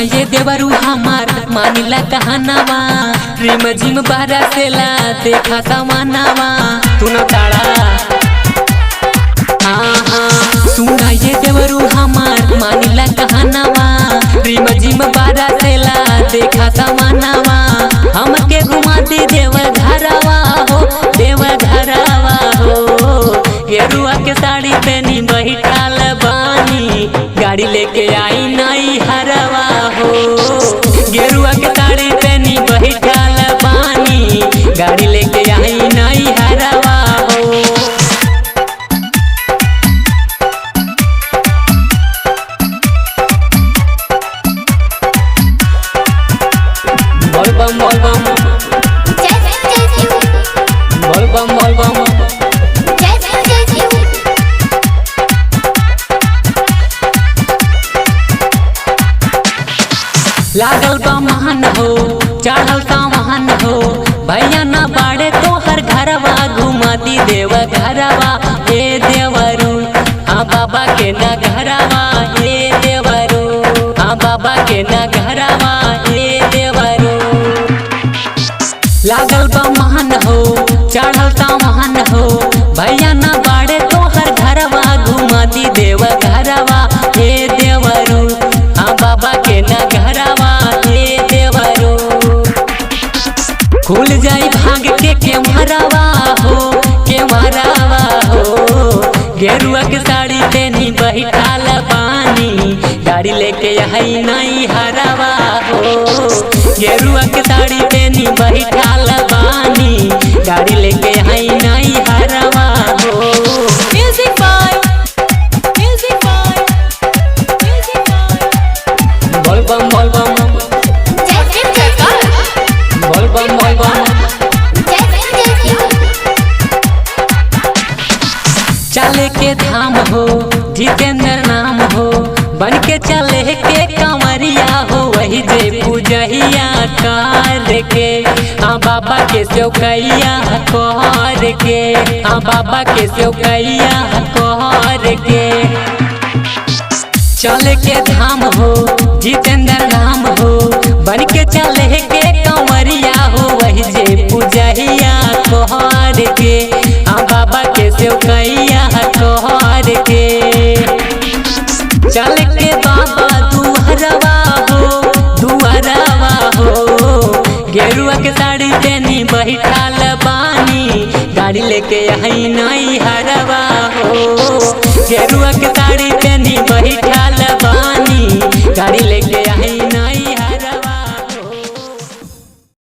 ये देवरू हमार मानिला कहनावा रिम झिम बरसेला देखा समानावा तू न ताड़ा। सुना ये देवरू हमार मानिला कहनावा रिम झिम बरसेला देखा समानावा हमके घुमा दे देव घरवा हो देव घरवा हो। गेरुआ के साड़ी पहनी बैठाल बानी गाड़ी लेके आई नई हरवा हो। गेरुआ के साड़ी पहनी बैठाल बानी गाड़ी लेके आई नई हरवा हो। बोल बम बोल बम बोल बम बोल बम लागल बा महान हो चढ़ल सामान हो भैया न बाड़े तो हर घरवा घुमा दी देव घरवा हे देवरू। हाँ बाबा के न घरवा हे देवरू। हाँ बाबा के न घरवा हे देवरू। लागल बा महान हो चढ़ल सामान हो भैया न बाड़े तो हर घरवा घुमा दी देव घरवा हे देवरू। हाँ बाबा के न घरवा हे देवरू। खुल जाई भाग के मरवा हो के मरवा हो। गेरुआ के साड़ी पहनी बैठाल बानी गाड़ी लेके आई नई हरवा हो। गेरुआ के साड़ी पहनी बैठाल बानी गाड़ी लेके आई नई हरवा हो। बोल बम बोल बम बोल बम बोल बम। चले के धाम हो जितेंद्र नाम हो बन के चले के कमरिया हो वही जे पूजहिया कर के। हाँ बाबा के सेवकैया कर के। हाँ बाबा के सेवकैया कर के। चले के धाम हो जितेंद्र नाम हो बन के चले के कमरिया हो वही जे पूजहिया कर के। हाँ बाबा के सेवकैया कर के। चल के बाबा दुहरवा हो दुहरवा हो। गेरुआ के साड़ी पहनी बैठा